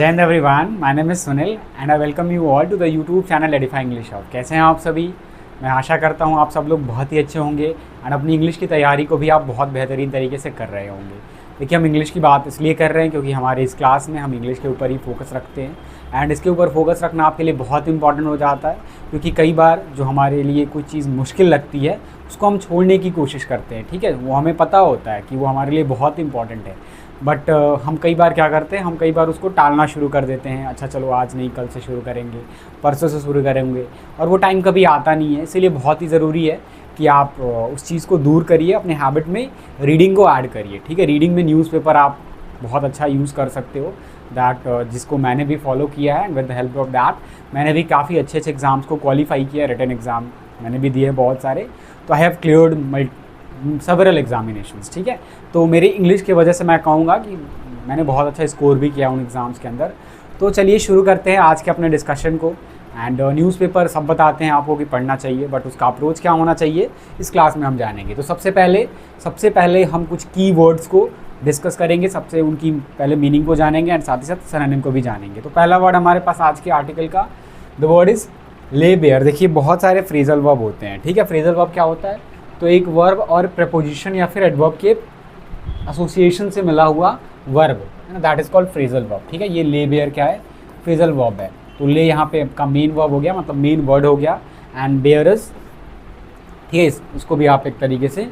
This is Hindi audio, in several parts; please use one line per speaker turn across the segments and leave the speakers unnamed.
जय Hind everyone, my name is Sunil and I welcome you all to the YouTube channel Edify English Hub. कैसे हैं आप सभी? मैं आशा करता हूं आप सब लोग बहुत ही अच्छे होंगे एंड अपनी इंग्लिश की तैयारी को भी आप बहुत बेहतरीन तरीके से कर रहे होंगे। देखिए, हम इंग्लिश की बात इसलिए कर रहे हैं क्योंकि हमारे इस क्लास में हम इंग्लिश के ऊपर ही फोकस रखते हैं एंड इसके ऊपर फोकस रखना आपके लिए बहुत इंपॉर्टेंट हो जाता है, क्योंकि कई बार जो हमारे लिए कोई चीज़ मुश्किल लगती है उसको हम छोड़ने की कोशिश करते हैं। ठीक है, वो हमें पता होता है कि वो हमारे लिए बहुत इंपॉर्टेंट है, बट हम कई बार क्या करते हैं, हम कई बार उसको टालना शुरू कर देते हैं। अच्छा चलो आज नहीं, कल से शुरू करेंगे, परसों से शुरू करेंगे, और वो टाइम कभी आता नहीं है। इसीलिए बहुत ही ज़रूरी है कि आप उस चीज़ को दूर करिए, अपने हैबिट में रीडिंग को ऐड करिए। ठीक है, रीडिंग में न्यूज़पेपर आप बहुत अच्छा यूज़ कर सकते हो, दैट जिसको मैंने भी फॉलो किया है and with the help of that मैंने भी काफ़ी अच्छे अच्छे एग्ज़ाम्स को क्वालिफाई किया। रिटन एग्ज़ाम मैंने भी दिए बहुत सारे, तो I have cleared several examinations. ठीक है, तो मेरी इंग्लिश की वजह से मैं कहूँगा कि मैंने बहुत अच्छा स्कोर भी किया उन एग्ज़ाम्स के अंदर। तो चलिए शुरू करते हैं आज के अपने डिस्कशन को। एंड न्यूज़पेपर सब बताते हैं आपको कि पढ़ना चाहिए, बट उसका अप्रोच क्या होना चाहिए इस क्लास में हम जानेंगे। तो सबसे पहले हम कुछ की वर्ड्स को डिस्कस करेंगे, सबसे उनकी पहले मीनिंग को जानेंगे एंड साथ ही साथ सिनोनिम को भी जानेंगे। तो पहला वर्ड हमारे पास आज के आर्टिकल का द वर्ड इज़ ले बेयर। देखिए, बहुत सारे फ्रेजल वर्ब होते हैं। ठीक है, फ्रेजल वर्ब क्या होता है? तो एक वर्ब और प्रपोजिशन या फिर एडवर्ब के एसोसिएशन से मिला हुआ वर्ब है ना, that is called phrasal verb. ठीक है, ये ले बेयर क्या है? फ्रेजल वर्ब है। तो ले यहाँ पे आपका मेन वर्ब हो गया, मतलब मेन वर्ड हो गया, एंड बेयर इज, ठीक है, उसको भी आप एक तरीके से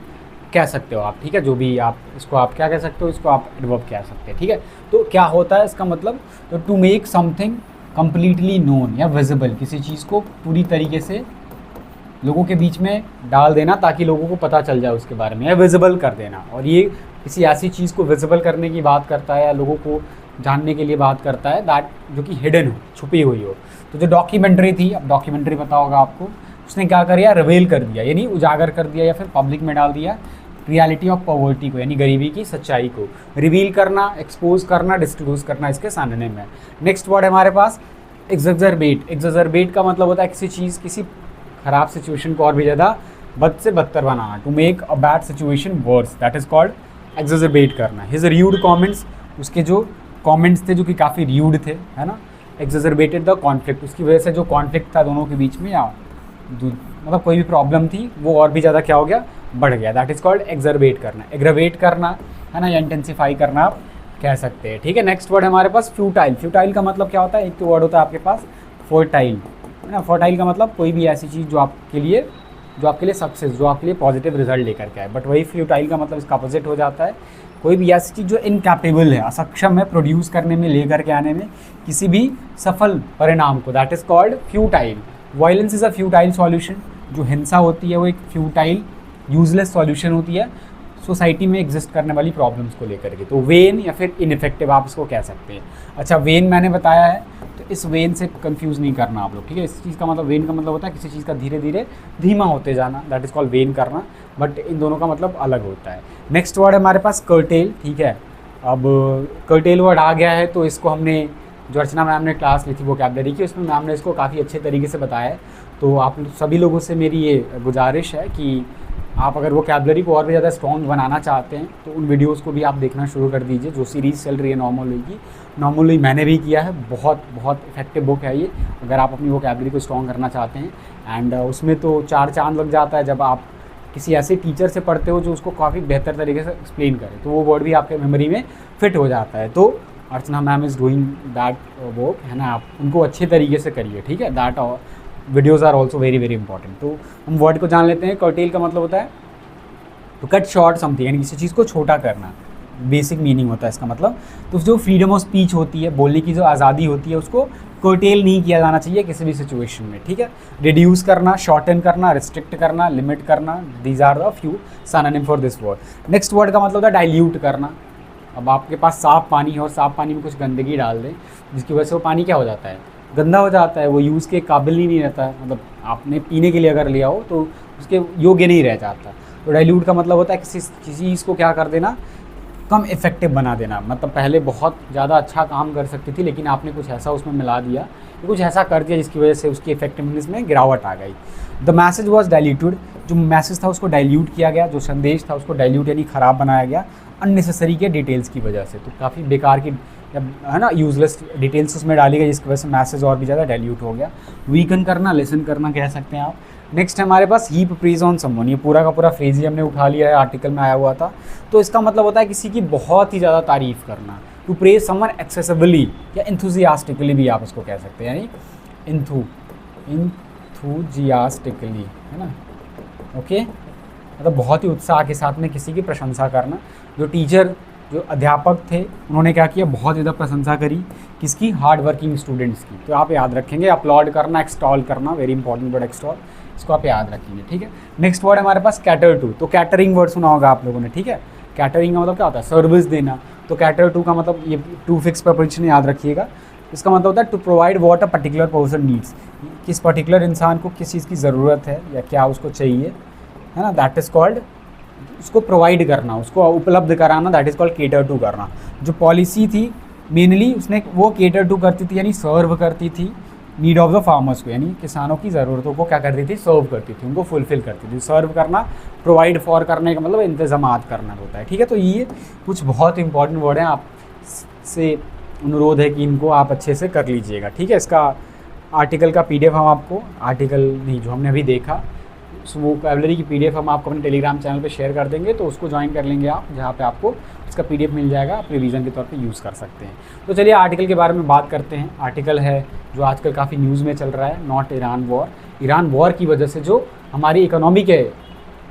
कह सकते हो आप। ठीक है, जो भी आप इसको आप क्या कह सकते हो, इसको आप एडवर्ब कह सकते हैं। ठीक है, तो क्या होता है इसका मतलब? तो to make something completely known या विजिबल, किसी चीज़ को पूरी तरीके से लोगों के बीच में डाल देना ताकि लोगों को पता चल जाए उसके बारे में, या विजिबल कर देना। और ये किसी ऐसी चीज़ को विजिबल करने की बात करता है या लोगों को जानने के लिए बात करता है, दैट जो कि हिडन हो, छुपी हुई हो। तो जो डॉक्यूमेंट्री थी, अब डॉक्यूमेंट्री पता होगा आपको, उसने क्या किया? रिवील कर दिया, यानी उजागर कर दिया या फिर पब्लिक में डाल दिया रियलिटी ऑफ पॉवर्टी को, यानी गरीबी की सच्चाई को। रिवील करना, एक्सपोज करना, डिस्क्लोज करना इसके सिनोनिम है। नेक्स्ट वर्ड हमारे पास एग्जैजरबेट। एग्जैजरबेट का मतलब होता है किसी चीज़, किसी खराब सिचुएशन को और भी ज़्यादा बद से बदतर बनाना। To make a bad situation worse, that is called exacerbate करना। हिज रूड कमेंट्स, उसके जो कमेंट्स थे जो कि काफ़ी रूड थे, है ना, एग्जैजरबेटेड द कॉन्फ्लिक्ट, उसकी वजह से जो कॉन्फ्लिक्ट था दोनों के बीच में, या मतलब कोई भी प्रॉब्लम थी, वो और भी ज़्यादा क्या हो गया? बढ़ गया। दैट इज़ कॉल्ड एग्जरबेट करना, एग्रवेट करना, है ना, या इंटेंसिफाई करना आप कह सकते हैं। ठीक है, नेक्स्ट वर्ड हमारे पास फ्यूटाइल। फ्यूटाइल का मतलब क्या होता है? एक तो वर्ड होता है आपके पास फर्टाइल, है ना। फर्टाइल का मतलब कोई भी ऐसी चीज़ जो आपके लिए सक्सेस, जो आपके लिए पॉजिटिव रिजल्ट लेकर के आए। बट वही फ्यूटाइल का मतलब इसका अपोजिट हो जाता है, कोई भी ऐसी चीज़ जो इनकैपेबल है, असक्षम है प्रोड्यूस करने में, लेकर के आने में किसी भी सफल परिणाम को, that is called futile. Violence is a futile solution. जो हिंसा होती है वो एक फ्यूटाइल, यूजलेस सॉल्यूशन होती है सोसाइटी में एग्जिस्ट करने वाली प्रॉब्लम्स को लेकर के। तो वेन या फिर इनइफेक्टिव आप इसको कह सकते हैं। अच्छा, वेन मैंने बताया है, तो इस वेन से कंफ्यूज नहीं करना आप लोग। ठीक है, इस चीज़ का मतलब, वेन का मतलब होता है किसी चीज़ का धीरे धीरे धीमा होते जाना, दैट इज़ कॉल्ड वेन करना, बट इन दोनों का मतलब अलग होता है। नेक्स्ट वर्ड हमारे पास कर्टेल। ठीक है, अब कर्टेल वर्ड आ गया है, तो इसको हमने, जो अर्चना मैम ने क्लास ली थी वोकैबुलरी की, उसमें मैम ने इसको काफ़ी अच्छे तरीके से बताया है। तो आप सभी लोगों से मेरी ये गुजारिश है कि आप अगर वोकैबुलरी को और भी ज़्यादा स्ट्रॉन्ग बनाना चाहते हैं तो उन वीडियोस को भी आप देखना शुरू कर दीजिए, जो सीरीज़ चल रही है नॉर्मली की। नॉर्मली मैंने भी किया है, बहुत बहुत इफेक्टिव बुक है ये, अगर आप अपनी वोकैबुलरी को स्ट्रॉन्ग करना चाहते हैं। एंड उसमें तो 4 चांद लग जाता है जब आप किसी ऐसे टीचर से पढ़ते हो जो उसको काफ़ी बेहतर तरीके से एक्सप्लेन करे, तो वो वर्ड भी आपके मेमोरी में फिट हो जाता है। तो Archana ma'am is doing that work, है ना, आप उनको अच्छे तरीके से करिए। ठीक है, that videos are also very very important. तो हम वर्ड को जान लेते हैं। कर्टेल का मतलब होता है टू कट शॉर्ट समथिंग, यानी किसी चीज़ को छोटा करना, बेसिक मीनिंग होता है इसका मतलब। तो जो फ्रीडम ऑफ स्पीच होती है, बोलने की जो आज़ादी होती है, उसको कर्टेल नहीं किया जाना चाहिए किसी भी सिचुएशन में। ठीक है, रिड्यूस करना, शॉर्टन करना, रिस्ट्रिक्ट करना, लिमिट करना, these are the few synonym for this word. Next word का मतलब होता है डाइल्यूट करना। अब आपके पास साफ़ पानी है और साफ़ पानी में कुछ गंदगी डाल दें, जिसकी वजह से वो पानी क्या हो जाता है? गंदा हो जाता है, वो यूज़ के काबिल ही नहीं रहता है, मतलब आपने पीने के लिए अगर लिया हो तो उसके योग्य नहीं रह जाता। तो डाइल्यूट का मतलब होता है किसी चीज़ को क्या कर देना? कम इफेक्टिव बना देना। मतलब पहले बहुत ज़्यादा अच्छा काम कर सकती थी, लेकिन आपने कुछ ऐसा उसमें मिला दिया, कुछ ऐसा कर दिया जिसकी वजह से उसकी इफेक्टिवनेस में गिरावट आ गई। द मैसेज वॉज डाइल्यूटेड, जो मैसेज था उसको डाइल्यूट किया गया, जो संदेश था उसको डाइल्यूट यानी ख़राब बनाया गया। अननेसेसरी के डिटेल्स की वजह से। तो काफ़ी बेकार की है ना, यूजलेस डिटेल्स उसमें डाली गई, जिसकी वजह से मैसेज और भी ज़्यादा डाइल्यूट हो गया। वीकन करना, लेसन करना कह सकते हैं आप। नेक्स्ट है हमारे पास हीप प्रेज ऑन समवन। ये पूरा का पूरा फ्रेज ही हमने उठा लिया है, आर्टिकल में आया हुआ था। तो इसका मतलब होता है किसी की बहुत ही ज़्यादा तारीफ़ करना। टू प्रेज समवन एक्सेसिबली या इंथुजियास्टिकली भी आप इसको कह सकते हैं, यानी इंथुजियास्टिकली, है ना, ओके, मतलब बहुत ही उत्साह के साथ में किसी की प्रशंसा करना। जो टीचर, जो अध्यापक थे, उन्होंने क्या किया, बहुत ज़्यादा प्रशंसा करी किसकी, हार्ड वर्किंग स्टूडेंट्स की। तो आप याद रखेंगे, अपलॉड करना, एक्सटॉल करना, वेरी इंपॉर्टेंट वर्ड एक्सटॉल, इसको आप याद रखेंगे, ठीक है। नेक्स्ट वर्ड हमारे पास कैटर टू। तो कैटरिंग वर्ड सुना होगा आप लोगों ने, ठीक है। कैटरिंग का मतलब क्या होता है, सर्विस देना। तो कैटर टू का मतलब, ये टू फिक्स प्रपोजिशन याद रखिएगा, इसका मतलब होता है to provide what a particular person needs. किस पर्टिकुलर इंसान को किस चीज़ की ज़रूरत है या क्या उसको चाहिए, है ना, दैट इज़ कॉल्ड, उसको प्रोवाइड करना, उसको उपलब्ध कराना, that is called cater to करना। जो पॉलिसी थी मेनली उसने वो केटर टू करती थी, यानी सर्व करती थी नीड ऑफ द फार्मर्स को, यानी किसानों की ज़रूरतों को क्या करती थी, सर्व करती थी, उनको फुलफिल करती थी। सर्व करना, प्रोवाइड फॉर करने का मतलब इंतजामात करना होता है, ठीक है। तो ये कुछ बहुत इंपॉर्टेंट वर्ड हैं, आप से अनुरोध है कि इनको आप अच्छे से कर लीजिएगा, ठीक है। इसका आर्टिकल का PDF हम आपको, आर्टिकल नहीं जो हमने अभी देखा, वो वोकैबुलरी की PDF हम आपको अपने टेलीग्राम चैनल पे शेयर कर देंगे, तो उसको ज्वाइन कर लेंगे आप, जहाँ पे आपको इसका PDF मिल जाएगा, आप रिवीजन के तौर पे यूज़ कर सकते हैं। तो चलिए आर्टिकल के बारे में बात करते हैं। आर्टिकल है जो आजकल काफ़ी न्यूज़ में चल रहा है, not Iran war. Iran war की वजह से जो हमारी इकोनॉमी के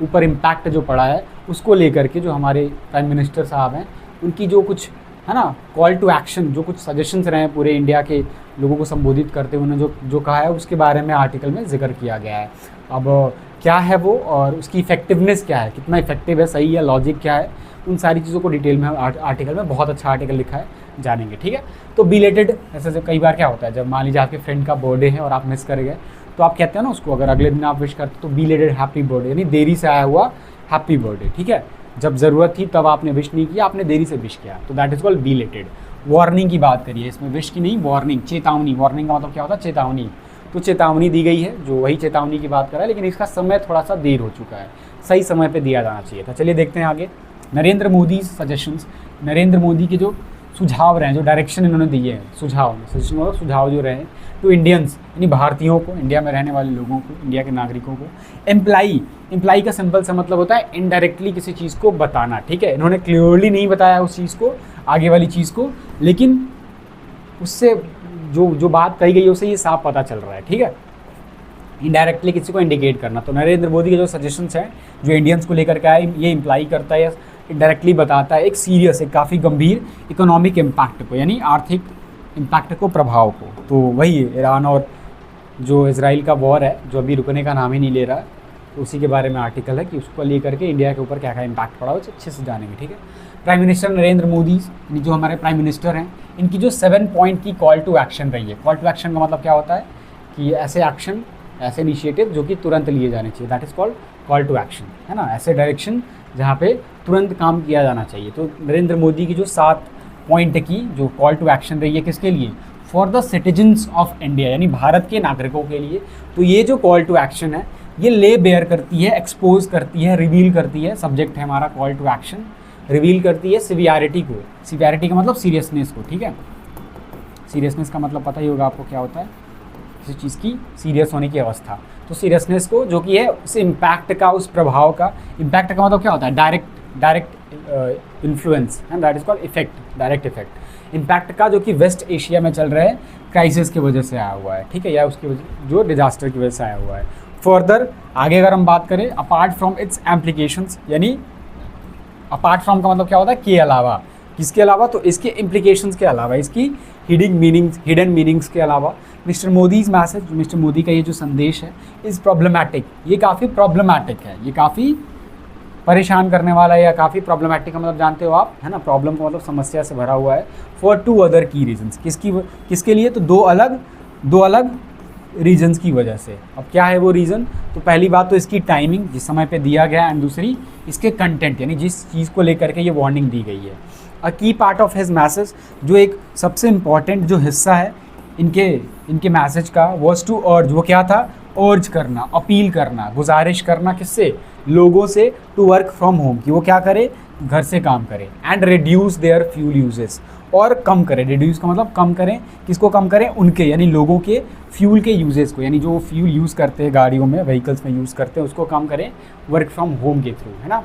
ऊपर इम्पैक्ट जो पड़ा है, उसको लेकर के जो हमारे प्राइम मिनिस्टर साहब हैं, उनकी जो कुछ है ना कॉल टू एक्शन, जो कुछ सजेशंस रहे हैं पूरे इंडिया के लोगों को संबोधित करते हुए उन्होंने जो कहा है, उसके बारे में आर्टिकल में जिक्र किया गया है। अब क्या है वो और उसकी इफेक्टिवनेस क्या है, कितना इफेक्टिव है, सही है, लॉजिक क्या है, उन सारी चीज़ों को डिटेल में आर्टिकल में, बहुत अच्छा आर्टिकल लिखा है, जानेंगे, ठीक है। तो बिलेटेड, ऐसे जब कई बार क्या होता है, जब मान लीजिए आपके फ्रेंड का बर्थडे है और आप मिस कर गए, तो आप कहते हैं ना उसको, अगर अगले दिन आप विश करते तो बिलेटेड हैप्पी बर्थडे, यानी देरी से आया हुआ हैप्पी बर्थडे, ठीक है। जब ज़रूरत थी तब आपने विश नहीं किया, आपने देरी से विश किया, तो that is called belated. Warning की बात करिए, इसमें विश की नहीं, वार्निंग, चेतावनी। वार्निंग का मतलब क्या होता है, चेतावनी। तो चेतावनी दी गई है, जो वही चेतावनी की बात कर रहा है, लेकिन इसका समय थोड़ा सा देर हो चुका है, सही समय पे दिया जाना चाहिए था। चलिए देखते हैं आगे। नरेंद्र मोदी सजेशंस, नरेंद्र मोदी के जो सुझाव रहे हैं, जो डायरेक्शन इन्होंने दिए हैं, सजेशन मतलब सुझाव जो रहे हैं, टू इंडियंस, यानी भारतीयों को, इंडिया में रहने वाले लोगों को, इंडिया के नागरिकों को। एम्प्लाई का सिंपल सा मतलब होता है इनडायरेक्टली किसी चीज़ को बताना, ठीक है। इन्होंने क्लियरली नहीं बताया उस चीज़ को, आगे वाली चीज़ को, लेकिन उससे जो बात कही गई है उससे ये साफ पता चल रहा है, ठीक है। इनडायरेक्टली किसी को इंडिकेट करना। तो नरेंद्र मोदी के जो सजेशंस हैं, जो इंडियंस को लेकर के आए, ये इम्प्लाई करता है या इनडायरेक्टली बताता है एक सीरियस, एक काफ़ी गंभीर इकोनॉमिक इम्पैक्ट को, यानी आर्थिक इम्पैक्ट को, प्रभाव को। तो वही ईरान और जो इजराइल का वॉर है, जो अभी रुकने का नाम ही नहीं ले रहा, तो उसी के बारे में आर्टिकल है कि उसको लेकर के इंडिया के ऊपर क्या क्या इम्पैक्ट पड़ा, उसे अच्छे से जानेंगे, ठीक है। प्राइम मिनिस्टर नरेंद्र मोदी, जो हमारे प्राइम मिनिस्टर हैं, इनकी जो 7 पॉइंट की कॉल टू एक्शन रही है। कॉल टू एक्शन का मतलब क्या होता है कि ऐसे एक्शन, ऐसे इनिशिएटिव जो कि तुरंत लिए जाने चाहिए, that is called call to action, है ना। ऐसे डायरेक्शन जहाँ पे तुरंत काम किया जाना चाहिए। तो नरेंद्र मोदी की जो 7 पॉइंट की जो कॉल टू एक्शन रही है, किसके लिए, for the citizens of India, यानी भारत के नागरिकों के लिए। तो ये जो कॉल टू एक्शन है, ये ले बेयर करती है, एक्सपोज करती है, रिवील करती है, सब्जेक्ट है हमारा कॉल टू एक्शन, रिवील करती है सिवियरिटी को। सिवियरिटी का मतलब सीरियसनेस को, ठीक है। सीरियसनेस का मतलब पता ही होगा आपको क्या होता है, किसी चीज़ की सीरियस होने की अवस्था। तो सीरियसनेस को जो कि है उस इम्पैक्ट का, उस प्रभाव का, इम्पैक्ट का मतलब क्या होता है, डायरेक्ट इन्फ्लुएंस, है, that is called effect, direct effect. Impact का जो कि वेस्ट एशिया में चल रहा है, क्राइसिस की वजह से आया हुआ है, ठीक है, या उसकी वजह जो डिजास्टर की वजह से आया हुआ है। फर्दर आगे अगर हम बात करें, अपार्ट फ्रॉम इट्स एम्प्लीकेशंस, यानी अपार्ट फ्रॉम का मतलब क्या होता है, के अलावा, किसके अलावा, तो इसके इम्प्लीकेशंस के अलावा, इसकी हिडन मीनिंग्स के अलावा, mister Modi's message, mister Modi का ये जो संदेश है, इज़ प्रॉब्लमैटिक, ये काफ़ी प्रॉब्लमैटिक है, ये काफ़ी परेशान करने वाला है, या काफ़ी प्रॉब्लमैटिक का मतलब जानते हो आप, है ना, प्रॉब्लम का मतलब समस्या से भरा हुआ है। फॉर 2 अदर की रीजन्स, किसके लिए, तो दो अलग रीजन्स की वजह से। अब क्या है वो रीज़न, तो पहली बात तो इसकी टाइमिंग, जिस समय पे दिया गया, एंड दूसरी इसके कंटेंट, यानी जिस चीज़ को लेकर के ये वार्निंग दी गई है। अ की पार्ट ऑफ हिज मैसेज, जो एक सबसे इम्पॉर्टेंट जो हिस्सा है इनके मैसेज का, वॉज टू अर्ज, वो क्या था, अर्ज करना, अपील करना, गुजारिश करना, किससे, लोगों से, टू वर्क फ्रॉम होम, कि वो क्या करे, घर से काम करें, and reduce there fuel uses, और कम करें। रिड्यूस का मतलब कम करें, किसको कम करें? उनके, यानी लोगों के फ्यूल के यूजेस को, यानी जो फ्यूल यूज़ करते हैं गाड़ियों में, व्हीकल्स में यूज़ करते हैं, उसको कम करें वर्क फ्रॉम होम के थ्रू, है ना।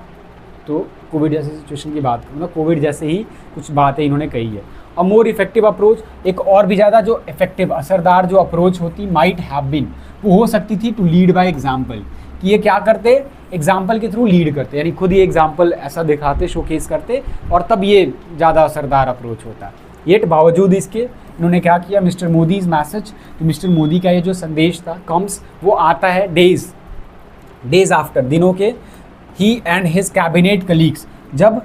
तो कोविड जैसे सिचुएशन की बात, मतलब कोविड जैसे ही कुछ बातें इन्होंने कही है। अ मोर इफेक्टिव अप्रोच, एक और भी ज़्यादा जो इफेक्टिव असरदार जो अप्रोच होती, माइट हैव बीन, वो हो सकती थी टू लीड बाय एग्जाम्पल, कि ये क्या करते? एग्जाम्पल के थ्रू लीड करते, यानी खुद ये एग्जाम्पल ऐसा दिखाते, शोकेस करते, और तब ये ज़्यादा असरदार अप्रोच होता। येट बावजूद इसके इन्होंने क्या किया? मिस्टर मोदी इज मैसेज, तो मिस्टर मोदी का ये जो संदेश था, कम्स, वो आता है डेज आफ्टर, दिनों के, ही एंड हिज कैबिनेट कलीग्स, जब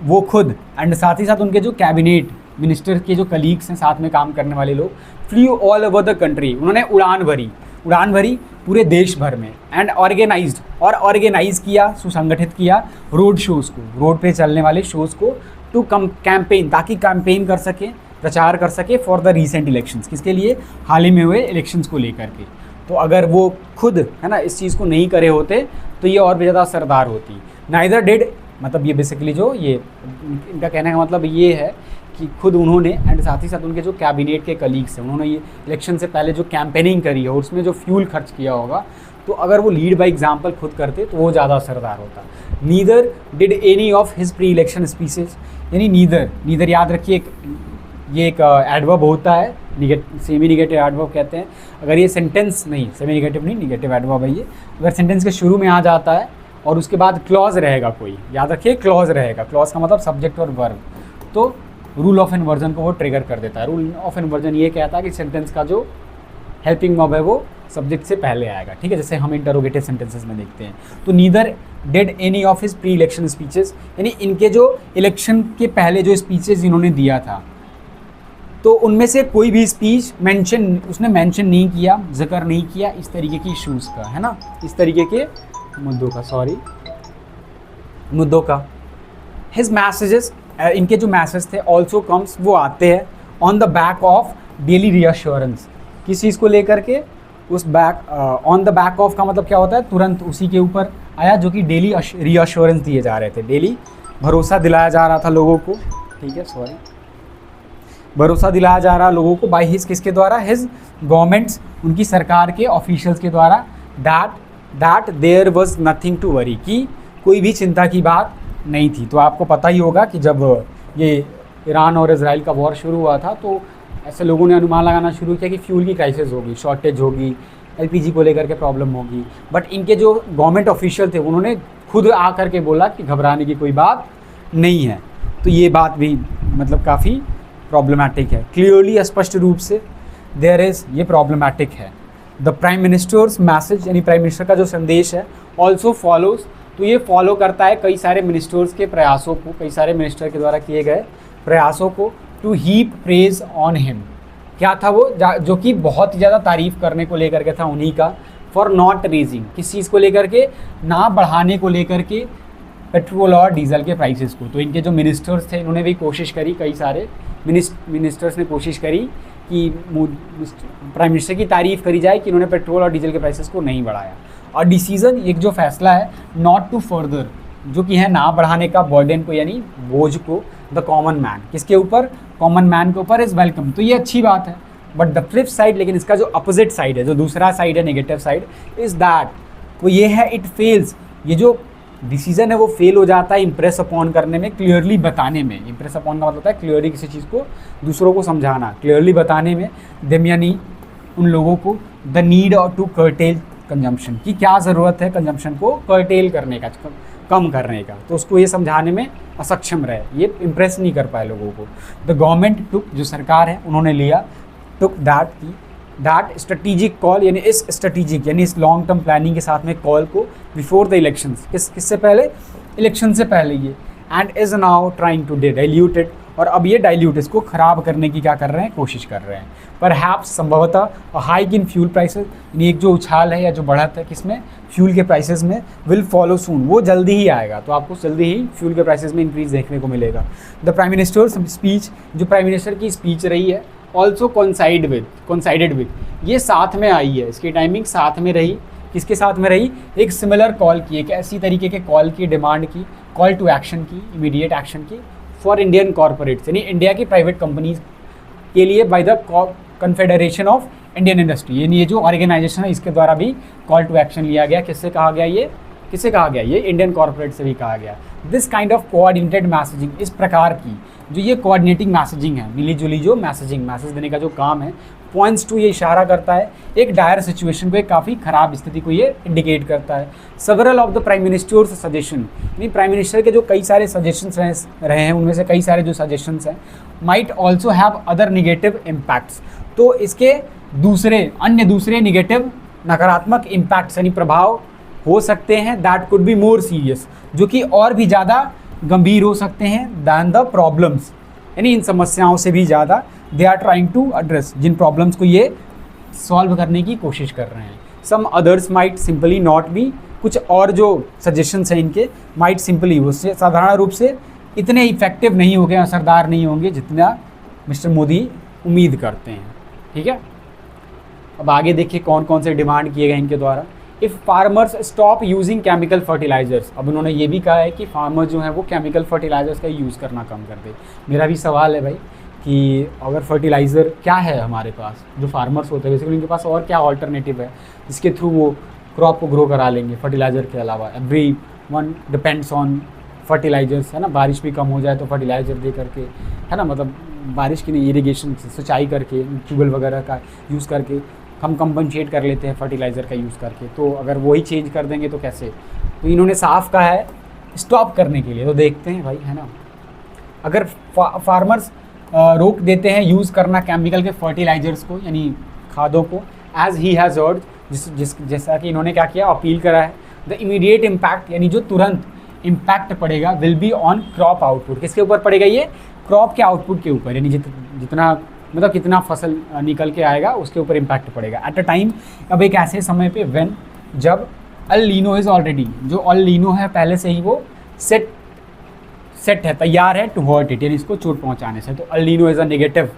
वो खुद एंड साथ ही साथ उनके जो कैबिनेट मिनिस्टर के जो कलीग्स हैं, साथ में काम करने वाले लोग, flu all over the country, उन्होंने उड़ान भरी पूरे देश भर में, एंड ऑर्गेनाइज किया, सुसंगठित किया रोड शोज़ को, रोड पे चलने वाले शोज़ को, टू कैंपेन, ताकि कैंपेन कर सकें, प्रचार कर सके फॉर द रीसेंट इलेक्शंस, किसके लिए? हाल ही में हुए इलेक्शंस को लेकर के। तो अगर वो खुद, है ना, इस चीज़ को नहीं करे होते तो ये और भी ज़्यादा असरदार होती। नाइदर डिड, मतलब ये बेसिकली जो ये इनका कहने का मतलब ये है कि खुद उन्होंने एंड साथ ही साथ उनके जो कैबिनेट के कलीग्स हैं, उन्होंने ये इलेक्शन से पहले जो कैंपेनिंग करी है और उसमें जो फ्यूल खर्च किया होगा, तो अगर वो लीड बाय एग्जाम्पल खुद करते तो वो ज़्यादा असरदार होता। Neither did any of his pre election speeches, यानी नीदर याद रखिए, ये एक एडवर्ब होता है, सेमी निगेटिव एडवर्ब कहते हैं। अगर ये सेंटेंस नहीं, सेमी निगेटिव नहीं, निगेटिव एडवर्ब है ये, अगर सेंटेंस के शुरू में आ जाता है और उसके बाद क्लॉज रहेगा कोई, याद रखिए क्लॉज रहेगा, क्लॉज का मतलब सब्जेक्ट और वर्ब, तो रूल ऑफ इन्वर्जन को वो ट्रिगर कर देता है। रूल ऑफ इन्वर्जन ये कहता है कि सेंटेंस का जो हेल्पिंग वर्ब है वो सब्जेक्ट से पहले आएगा, ठीक है, जैसे हम इंटरोगेटिव सेंटेंसेस में देखते हैं। तो neither did any of his pre election speeches, यानी इनके जो इलेक्शन के पहले जो स्पीचेस इन्होंने दिया था, तो उनमें से कोई भी स्पीच उसने मेंशन नहीं किया, जिक्र नहीं किया इस तरीके की इश्यूज़ का, है ना, इस तरीके के मुद्दों का। हिज मैसेजेस, इनके जो मैसेज थे, ऑल्सो कम्स, वो आते हैं on the back of daily reassurance, किस चीज़ को लेकर के? उस back, on the back of का मतलब क्या होता है? तुरंत उसी के ऊपर आया, जो कि डेली रीअश्योरेंस दिए जा रहे थे, डेली भरोसा दिलाया जा रहा था लोगों को, ठीक है, भरोसा दिलाया जा रहा लोगों को बाय हिज, किसके द्वारा? हिज गवर्नमेंट्स, उनकी सरकार के ऑफिशियल्स के द्वारा, that there was nothing to worry, कि कोई भी चिंता की बात नहीं थी। तो आपको पता ही होगा कि जब ये ईरान और इजराइल का वॉर शुरू हुआ था, तो ऐसे लोगों ने अनुमान लगाना शुरू किया कि फ्यूल की क्राइसिस होगी, शॉर्टेज होगी, एलपीजी को लेकर के प्रॉब्लम होगी। बट इनके जो गवर्नमेंट ऑफिशियल थे, उन्होंने खुद आकर के बोला कि घबराने की कोई बात नहीं है। तो ये बात भी मतलब काफ़ी प्रॉब्लमैटिक है, क्लियरली, स्पष्ट रूप से देयर इज़, ये प्रॉब्लमैटिक है। द प्राइम मिनिस्टर्स मैसेज, यानी प्राइम मिनिस्टर का जो संदेश है, ऑल्सो फॉलोज, तो ये फॉलो करता है कई सारे मिनिस्टर्स के प्रयासों को, कई सारे मिनिस्टर के द्वारा किए गए प्रयासों को, to heap praise on him, क्या था वो, जो कि बहुत ही ज़्यादा तारीफ़ करने को लेकर के था उन्हीं का, फॉर नॉट रेजिंग, किस चीज़ को लेकर के? ना बढ़ाने को लेकर के पेट्रोल और डीजल के प्राइसेस को। तो इनके जो मिनिस्टर्स थे, इन्होंने भी कोशिश करी, कई सारे मिनिस्टर्स ने कोशिश करी कि प्राइम मिनिस्टर की तारीफ़ करी जाए कि उन्होंने पेट्रोल और डीजल के प्राइसेस को नहीं बढ़ाया। और डिसीज़न, एक जो फैसला है, नॉट टू फर्दर, जो कि है ना बढ़ाने का, बर्डन को, यानी बोझ को, द कॉमन मैन, किसके ऊपर? कॉमन मैन के ऊपर, इज़ वेलकम। तो ये अच्छी बात है, बट द फ्लिप साइड, लेकिन इसका जो अपोजिट साइड है, जो दूसरा साइड है, नेगेटिव साइड, इज़ दैट, वो ये है, इट फेल्स, ये जो डिसीजन है वो फेल हो जाता है इम्प्रेस अपॉन करने में, क्लियरली बताने में। इम्प्रेस अपॉन का मतलब होता है क्लियरली किसी चीज़ को दूसरों को समझाना, क्लियरली बताने में, देम यानी उन लोगों को, द नीड और टू कर्टेल कंजम्पशन, की क्या ज़रूरत है कंजम्पशन को कर्टेल करने का, कम करने का, तो उसको ये समझाने में असक्षम रहे, ये इम्प्रेस नहीं कर पाए लोगों को। द गवर्नमेंट टुक, जो सरकार है उन्होंने लिया, टुक दैट स्ट्रेटेजिक कॉल, यानी इस स्ट्रेटेजिक, यानी इस लॉन्ग टर्म प्लानिंग के साथ में कॉल को, बिफोर द इलेक्शंस, किससे पहले? इलेक्शन से पहले ये, and is now trying to dilute it, और अब ये डाइल्यूट, इसको ख़राब करने की क्या कर रहे हैं? कोशिश कर रहे हैं। परहैप्स, संभवतः, हाइक इन फ्यूल प्राइसेस, यानी एक जो उछाल है या जो बढ़त है किसमें? फ्यूल के प्राइसेस में, विल फॉलो सून, वो जल्दी ही आएगा, तो आपको जल्दी ही फ्यूल के प्राइसेस में इंक्रीज देखने को मिलेगा। द प्राइम मिनिस्टर्स स्पीच, जो प्राइम मिनिस्टर की स्पीच रही है, ऑल्सो कोइंसाइडेड विद, ये साथ में आई है, इसकी टाइमिंग साथ में रही किसके साथ में रही, एक सिमिलर कॉल की, एक ऐसी तरीके के कॉल की डिमांड की, कॉल टू एक्शन की, इमीडिएट एक्शन की फॉर इंडियन कॉरपोरेट्स, यानी इंडिया की प्राइवेट कंपनीज के लिए by the confederation of Indian industry, यानी ये जो ऑर्गेनाइजेशन है इसके द्वारा भी कॉल टू एक्शन लिया गया। किससे कहा गया, ये किससे कहा गया, ये इंडियन कॉर्पोरेट से भी कहा गया। This kind of coordinated messaging, इस प्रकार की जो ये कोऑर्डिनेटिंग मैसेजिंग है, मिली जुली जो मैसेज देने का जो काम है, पॉइंट्स टू, ये इशारा करता है एक डायर सिचुएशन को, एक काफ़ी ख़राब स्थिति को ये इंडिकेट करता है। Several of the prime ministers suggestion, यानी प्राइम मिनिस्टर के जो कई सारे सजेशंस रहे हैं, उनमें से कई सारे जो सजेशंस हैं might also have other negative impacts, तो इसके दूसरे निगेटिव नकारात्मक इम्पैक्ट्स यानी प्रभाव हो सकते हैं, that could be more serious, जो कि और भी ज़्यादा गंभीर हो सकते हैं दैन द प्रॉब्लम्स, यानी इन समस्याओं से भी ज़्यादा they are trying to address, जिन प्रॉब्लम्स को ये सॉल्व करने की कोशिश कर रहे हैं। Some others might simply not be, कुछ और जो सजेशंस हैं इनके माइट सिंपली, उससे साधारण रूप से इतने इफेक्टिव नहीं होंगे, असरदार नहीं होंगे जितना मिस्टर मोदी उम्मीद करते हैं। ठीक है, अब आगे देखिए कौन कौन से डिमांड किए गए इनके द्वारा। If farmers stop using chemical fertilizers, अब उन्होंने ये भी कहा है कि फार्मर जो है वो केमिकल फर्टिलाइजर्स का यूज़ करना कम कर दे। मेरा भी सवाल है भाई कि अगर फर्टिलाइज़र क्या है हमारे पास, जो फार्मर्स होते हैं बेसिकली उनके पास और क्या ऑल्टरनेटिव है जिसके थ्रू वो क्रॉप को ग्रो करा लेंगे फर्टिलाइज़र के अलावा। Everyone depends on fertilizers, है ना, बारिश भी कम हो जाए तो फर्टिलाइज़र दे करके, है ना, मतलब बारिश की नहीं, इरीगेशन सिंचाई करके, ट्यूबवेल वगैरह का यूज़ करके हम कंपनसेट कर लेते हैं फर्टिलाइज़र का यूज़ करके। तो अगर वही चेंज कर देंगे तो कैसे, तो इन्होंने साफ कहा है स्टॉप करने के लिए। तो देखते हैं भाई, है ना, अगर फार्मर्स रोक देते हैं यूज़ करना केमिकल के फर्टिलाइजर्स को, यानी खादों को, एज ही हैज़ अर्ज्ड, जैसा कि इन्होंने क्या किया, अपील करा है, द इमीडिएट इम्पैक्ट, यानी जो तुरंत इम्पैक्ट पड़ेगा, will be on crop output. किसके ऊपर पड़ेगा, ये क्रॉप के आउटपुट के ऊपर, यानी जितना मतलब कितना फसल निकल के आएगा उसके ऊपर इम्पैक्ट पड़ेगा। एट अ टाइम, अब एक ऐसे समय पे व्हेन, जब अल लीनो इज़ ऑलरेडी, जो अल लीनो है पहले से ही वो सेट है, तैयार है टू हर्ट इट, यानी इसको चोट पहुंचाने से। तो El Nino is a negative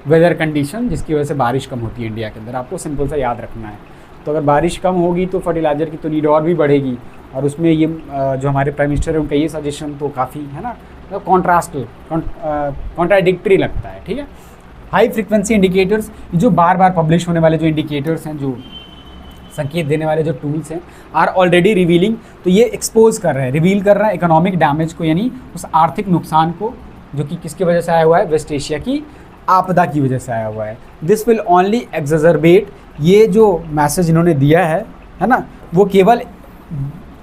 weather condition जिसकी वजह से बारिश कम होती है इंडिया के अंदर, आपको सिंपल सा याद रखना है। तो अगर बारिश कम होगी तो फर्टिलाइज़र की तो नीड और भी बढ़ेगी, और उसमें ये जो हमारे प्राइम मिनिस्टर है उनका ये सजेशन तो काफ़ी, है ना, कॉन्ट्राडिक्टरी लगता है। ठीक है, हाई फ्रिक्वेंसी इंडिकेटर्स, जो बार बार पब्लिश होने वाले जो इंडिकेटर्स हैं, जो संकेत देने वाले जो टूल्स हैं, आर ऑलरेडी रिवीलिंग, तो ये एक्सपोज कर रहे हैं, रिवील कर रहा है इकोनॉमिक डैमेज को, यानी उस आर्थिक नुकसान को जो कि किसकी वजह से आया हुआ है, वेस्ट एशिया की आपदा की वजह से आया हुआ है। दिस विल ओनली एक्सजर्बेट, ये जो मैसेज इन्होंने दिया है ना, वो केवल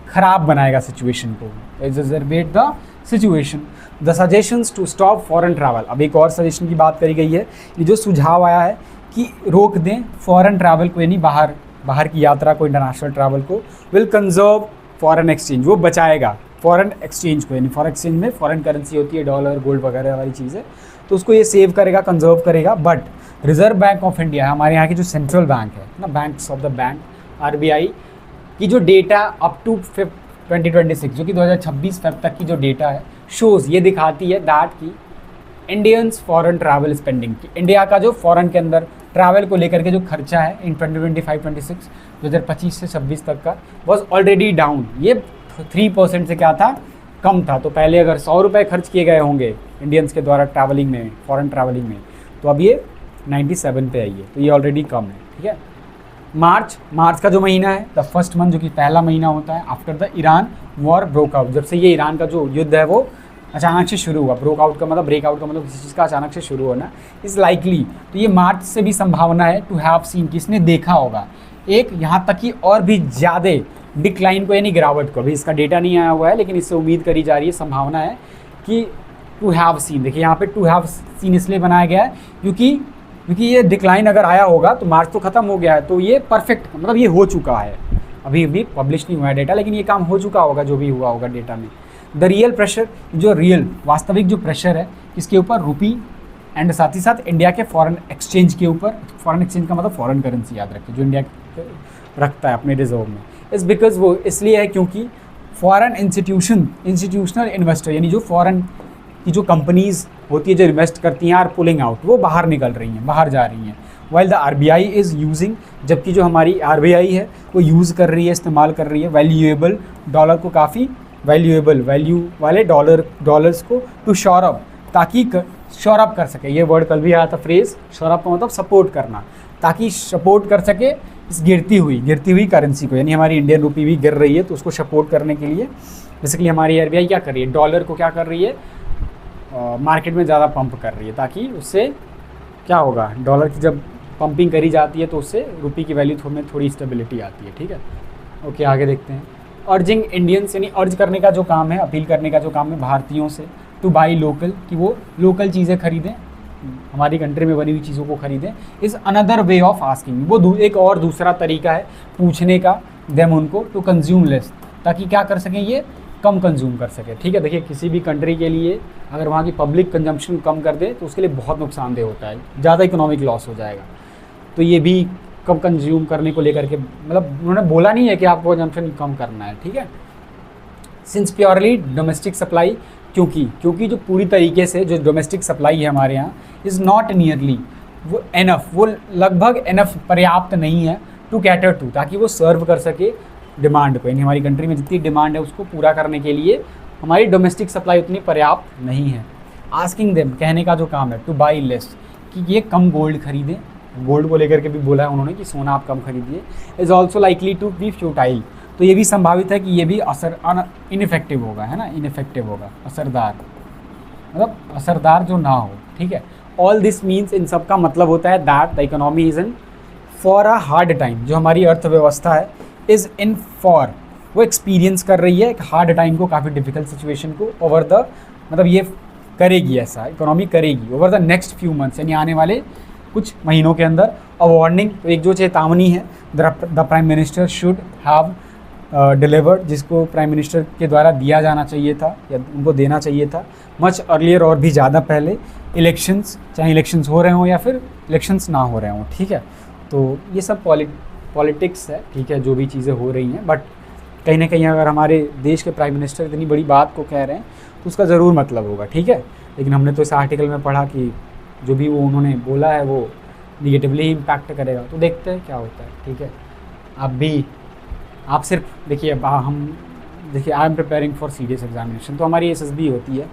ख़राब बनाएगा सिचुएशन को, exacerbate the situation. The suggestions to stop foreign travel, अब एक और सजेशन की बात करी गई है, ये जो सुझाव आया है कि रोक दें फॉरेन ट्रैवल को, यानी बाहर की यात्रा को, इंटरनेशनल ट्रैवल को। विल कंजर्व फॉरेन एक्सचेंज, वो बचाएगा फॉरेन एक्सचेंज को, यानी फॉरेन एक्सचेंज में फॉरेन करेंसी होती है, डॉलर, गोल्ड वगैरह वाली चीज़ें, तो उसको ये सेव करेगा, कंजर्व करेगा। But reserve bank of India, हमारे यहाँ की जो सेंट्रल बैंक है ना, banks of the bank, RBI की जो डेटा अप टू 2026, जो कि 2026 फेब तक की जो डेटा है, शोज़, ये दिखाती है दैट कि इंडियंस फॉरेन ट्रैवल स्पेंडिंग, की इंडिया का जो फॉरेन के अंदर ट्रैवल को लेकर के जो खर्चा है इन 2025-26, 2025 से 26 तक का, वॉज ऑलरेडी डाउन। ये 3% से क्या था, कम था। तो पहले अगर 100 रुपये खर्च किए गए होंगे इंडियंस के द्वारा ट्रैवलिंग में, फॉरेन ट्रैवलिंग में, तो अब ये 97 पे आई है, तो ये ऑलरेडी कम है। ठीक है, मार्च का जो महीना है, द फर्स्ट मंथ, जो कि पहला महीना होता है after the Iran war broke out, जब से ये ईरान का जो युद्ध है वो अचानक से शुरू हुआ। ब्रेकआउट का मतलब किसी चीज़ का अचानक से शुरू होना, इज़ लाइकली, तो ये मार्च से भी संभावना है टू हैव सीन, किसने देखा होगा एक, यहाँ तक कि और भी ज़्यादा डिक्लाइन को, यानी गिरावट को। अभी इसका डेटा नहीं आया हुआ है, लेकिन इससे उम्मीद करी जा रही है, संभावना है कि टू हैव सीन, देखिए यहाँ पे टू हैव सीन इसलिए बनाया गया है क्योंकि ये डिक्लाइन अगर आया होगा तो मार्च तो ख़त्म हो गया है, तो ये परफेक्ट, मतलब ये हो चुका है, अभी भी पब्लिश नहीं हुआ है डेटा, लेकिन ये काम हो चुका होगा जो भी हुआ होगा डेटा में। द रियल प्रेशर, जो रियल वास्तविक जो प्रेशर है किसके ऊपर, रुपी एंड साथ ही साथ इंडिया के फॉरेन एक्सचेंज के ऊपर। फॉरेन एक्सचेंज का मतलब फॉरेन करेंसी, याद रखिए, जो इंडिया रखता है अपने रिजर्व में। इस बिकॉज वो इसलिए है क्योंकि फॉरेन इंस्टीट्यूशनल इन्वेस्टर, यानी जो फॉरेन की जो कंपनीज़ होती है जो इन्वेस्ट करती हैं, आर पुलिंग आउट, वो बाहर निकल रही हैं, बाहर जा रही हैं। While the RBI is using, जबकि जो हमारी RBI है वो यूज़ कर रही है, इस्तेमाल कर रही है वैल्यूएबल डॉलर को, काफ़ी वैल्यूएबल वैल्यू वाले डॉलर्स को टू शोर अप, ताकि शोर अप कर सके। ये वर्ड कल भी आया था फ्रेज, शोर अप का मतलब सपोर्ट करना, ताकि सपोर्ट कर सके इस गिरती हुई करेंसी को, यानी हमारी इंडियन रुपी भी गिर रही है तो उसको सपोर्ट करने के लिए बेसिकली हमारी RBI क्या कर रही है, डॉलर को क्या कर रही है, मार्केट में ज़्यादा पंप कर रही है, ताकि उससे क्या होगा, डॉलर की जब पंपिंग करी जाती है तो उससे रुपये की वैल्यू में थोड़ी स्टेबिलिटी आती है। ठीक है, ओके आगे देखते हैं। अर्जिंग इंडियंस, यानी अर्ज करने का जो काम है, अपील करने का जो काम है भारतीयों से, टू बाई लोकल, कि वो लोकल चीज़ें खरीदें, हमारी कंट्री में बनी हुई चीज़ों को खरीदें, is another way of asking, वो एक और दूसरा तरीका है पूछने का, देम उनको टू कंज्यूम लेस, ताकि क्या कर सकें, ये कम कंज्यूम कर सके। ठीक है, देखिए किसी भी कंट्री के लिए अगर वहाँ की पब्लिक कंजम्पशन कम कर दे तो उसके लिए बहुत नुकसानदेह होता है, ज़्यादा इकोनॉमिक लॉस हो जाएगा। तो ये भी कम कंज्यूम करने को लेकर के, मतलब उन्होंने बोला नहीं है कि आपको कंजम्पशन कम करना है। ठीक है, सिंस प्योरली डोमेस्टिक सप्लाई, क्योंकि जो पूरी तरीके से जो डोमेस्टिक सप्लाई है हमारे यहाँ, इज़ नॉट नियरली वो एनफ, वो लगभग एनफ, पर्याप्त नहीं है, टू कैटर टू, ताकि वो सर्व कर सके डिमांड को, यानी हमारी कंट्री में जितनी डिमांड है उसको पूरा करने के लिए हमारी डोमेस्टिक सप्लाई उतनी पर्याप्त नहीं है। आस्किंग देम, कहने का जो काम है, टू बाई लेस, कि ये कम गोल्ड खरीदें, गोल्ड को लेकर के भी बोला है उन्होंने कि सोना आप कम खरीदिए, is also likely to be futile, तो ये भी संभावित है कि ये भी इनफेक्टिव होगा, है ना, इनफेक्टिव होगा, असरदार, मतलब असरदार जो ना हो। ठीक है, ऑल दिस मीन्स, इन सब का मतलब होता है that the economy is in for a hard time, जो हमारी अर्थव्यवस्था है इज़ इन फॉर, वो एक्सपीरियंस कर रही है एक हार्ड टाइम को, काफ़ी डिफिकल्ट सिचुएशन को, ओवर द, मतलब ये करेगी, ऐसा इकोनॉमी करेगी over the next few months, यानी आने वाले कुछ महीनों के अंदर। अ वार्निंग, तो एक जो चेतावनी है, the prime minister should have delivered, जिसको प्राइम मिनिस्टर के द्वारा दिया जाना चाहिए था या उनको देना चाहिए था, मच अर्लियर, और भी ज़्यादा पहले, इलेक्शंस, चाहे इलेक्शंस हो रहे हों या फिर इलेक्शंस ना हो रहे हों। ठीक है, तो ये सब पॉलिटिक्स है, ठीक है, जो भी चीज़ें हो रही हैं, बट कहीं ना कहीं अगर हमारे देश के प्राइम मिनिस्टर इतनी बड़ी बात को कह रहे हैं तो उसका ज़रूर मतलब होगा। ठीक है, लेकिन हमने तो इस आर्टिकल में पढ़ा कि जो भी वो उन्होंने बोला है वो निगेटिवली इम्पैक्ट करेगा, तो देखते हैं क्या होता है। ठीक है, आप सिर्फ देखिए, अब हम देखिए, I am preparing for CDS examination, तो हमारी एसएसबी होती है,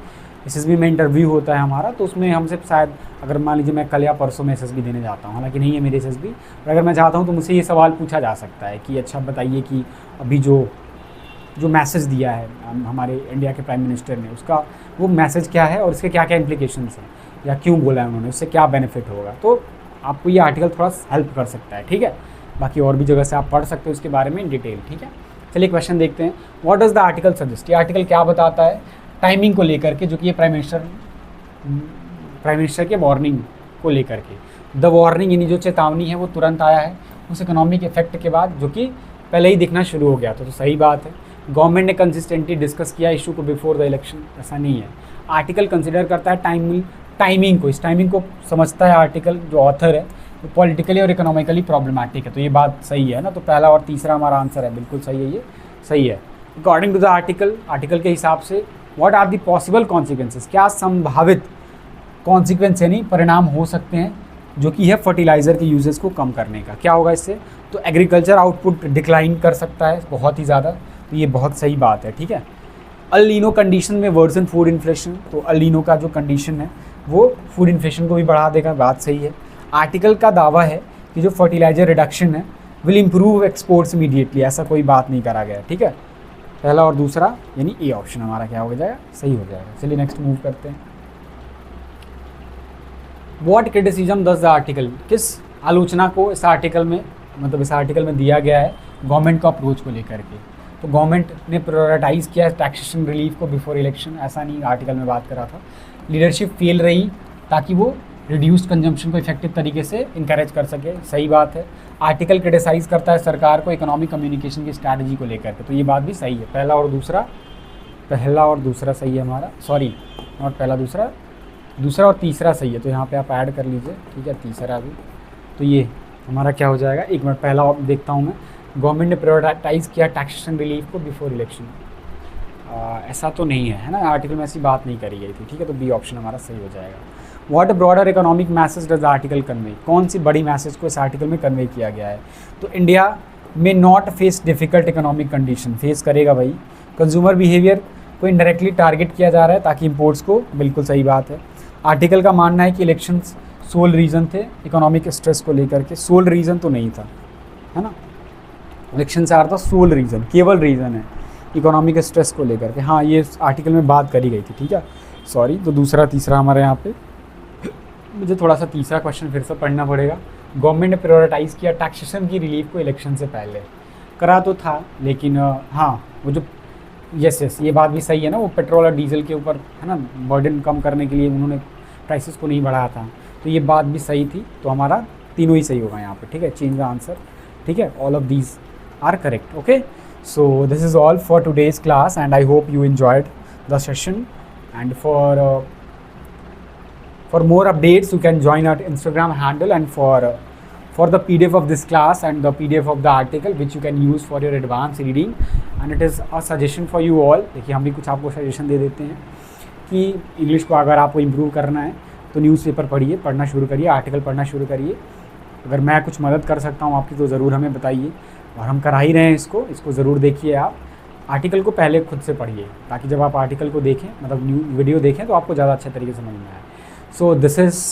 एसएसबी में इंटरव्यू होता है हमारा, तो उसमें हमसे शायद, अगर मान लीजिए मैं कल या परसों में एसएसबी देने जाता हूँ, हालांकि नहीं है मेरी एसएसबी, और अगर मैं चाहता हूँ तो मुझसे ये सवाल पूछा जा सकता है कि अच्छा बताइए कि अभी जो मैसेज दिया है हमारे इंडिया के प्राइम मिनिस्टर ने, उसका वो मैसेज क्या है और इसके क्या क्या इम्प्लीकेशंस हैं, या क्यों बोला है उन्होंने, उससे क्या बेनिफिट होगा। तो आपको ये आर्टिकल थोड़ा हेल्प कर सकता है। ठीक है, बाकी और भी जगह से आप पढ़ सकते हो इसके बारे में इन डिटेल। ठीक है, चलिए क्वेश्चन देखते हैं। What does the article suggest, ये आर्टिकल क्या बताता है टाइमिंग को लेकर के, जो कि ये प्राइम मिनिस्टर के वार्निंग को लेकर के। द वार्निंग यानी जो चेतावनी है वो तुरंत आया है उस इकोनॉमिक इफेक्ट के बाद, जो कि पहले ही दिखना शुरू हो गया था, तो सही बात है। गवर्नमेंट ने कंसिस्टेंटली डिस्कस किया इशू को बिफोर द इलेक्शन, ऐसा नहीं है। आर्टिकल कंसिडर करता है टाइमिंग को, इस टाइमिंग को समझता है आर्टिकल जो ऑथर है, तो पॉलिटिकली और इकोनॉमिकली प्रॉब्लमैटिक है, तो ये बात सही है ना। तो पहला और तीसरा हमारा आंसर है, बिल्कुल सही है, ये सही है। अकॉर्डिंग टू द आर्टिकल के हिसाब से what are the possible consequences, क्या संभावित कॉन्सिक्वेंस यानी परिणाम हो सकते हैं, जो कि है फर्टिलाइज़र के यूजेस को कम करने का। क्या होगा इससे, तो एग्रीकल्चर आउटपुट डिक्लाइन कर सकता है बहुत ही ज़्यादा, तो ये बहुत सही बात है। ठीक है, अल नीनो कंडीशन में वर्सन फूड इन्फ्लेशन, तो अल नीनो का जो कंडीशन है वो फूड इन्फ्लेशन को भी बढ़ा देगा, बात सही है। आर्टिकल का दावा है कि जो फर्टिलाइज़र रिडक्शन है विल इम्प्रूव एक्सपोर्ट्स इमीडिएटली, ऐसा कोई बात नहीं करा गया। ठीक है, पहला और दूसरा यानी ए ऑप्शन हमारा क्या हो जाएगा, सही हो जाएगा। चलिए नेक्स्ट मूव करते हैं। What criticism does the article, किस आलोचना को इस आर्टिकल में, मतलब इस आर्टिकल में दिया गया है गवर्नमेंट को अप्रोच को लेकर के। तो गवर्नमेंट ने प्रायोरिटाइज़ किया है टैक्सेशन रिलीफ को बिफोर इलेक्शन, ऐसा नहीं आर्टिकल में बात करा था। लीडरशिप फेल रही ताकि वो रिड्यूस्ड कंजम्पशन को इफेक्टिव तरीके से इंकरेज कर सके, सही बात है। आर्टिकल क्रिटिसाइज़ करता है सरकार को इकोनॉमिक कम्युनिकेशन की स्ट्रैटेजी को लेकर के, तो ये बात भी सही है। पहला और दूसरा सही है हमारा, सॉरी नॉट पहला दूसरा और तीसरा सही है, तो यहाँ पे आप ऐड कर लीजिए। ठीक है, तीसरा भी, तो ये हमारा क्या हो जाएगा, एक मिनट पहला देखता हूँ मैं। गवर्नमेंट ने प्रायोरिटाइज़ किया टैक्सेशन रिलीफ को बिफोर इलेक्शन, ऐसा तो नहीं है, है ना, आर्टिकल में ऐसी बात नहीं करी गई थी। ठीक है, तो बी ऑप्शन हमारा सही हो जाएगा। What broader economic message does article convey, कौन सी बड़ी मैसेज को इस आर्टिकल में कन्वे किया गया है। तो इंडिया में not face difficult economic condition, face करेगा भाई। कंज्यूमर बिहेवियर को इनडायरेक्टली टारगेट किया जा रहा है ताकि इंपोर्ट्स को, बिल्कुल सही बात है। आर्टिकल का मानना है कि इलेक्शंस सोल रीज़न थे इकोनॉमिक स्ट्रेस को लेकर के, सोल रीज़न तो नहीं था, है ना। इलेक्शन से आ रहा था सोल रीज़न, केवल रीज़न है इकोनॉमिक स्ट्रेस को लेकर के। हाँ, ये आर्टिकल में बात करी गई थी, ठीक है, सॉरी। तो दूसरा तीसरा हमारे यहाँ पे, मुझे थोड़ा सा तीसरा क्वेश्चन फिर से पढ़ना पड़ेगा। गवर्नमेंट ने प्रायोरिटाइज़ किया टैक्सेशन की रिलीफ को इलेक्शन से पहले, करा तो था लेकिन हाँ वो जो यस ये बात भी सही है ना, वो पेट्रोल और डीजल के ऊपर है ना बर्डन कम करने के लिए उन्होंने प्राइसेस को नहीं बढ़ाया था, तो ये बात भी सही थी। तो हमारा तीनों ही सही होगा यहाँ पे, ठीक है, चेंज द आंसर, ठीक है, all of these are correct. Okay, so this is all for today's class and I hope you enjoyed the session, and for more updates you can join our Instagram handle, and for the PDF of this class and the PDF of the article which you can use for your advanced reading, and it is a suggestion for you all। देखिए हम भी कुछ आपको सजेशन दे देते हैं कि इंग्लिश को अगर आपको इम्प्रूव करना है तो न्यूज़पेपर पढ़िए, पढ़ना शुरू करिए, आर्टिकल पढ़ना शुरू करिए। अगर मैं कुछ मदद कर सकता हूँ आपकी तो ज़रूर हमें बताइए, और हम करा ही रहे हैं इसको ज़रूर देखिए। आप आर्टिकल को पहले खुद से पढ़िए ताकि जब आप आर्टिकल को देखें, मतलब न्यू वीडियो देखें, तो आपको ज़्यादा अच्छे तरीके से समझ में आए। सो this is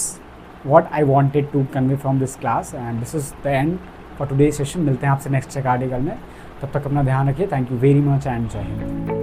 what I wanted to convey from this class, and this is the end for today's session। मिलते हैं आपसे नेक्स्ट आर्टिकल में, तब तक अपना ध्यान रखिए। Thank you very much and जय हिंद।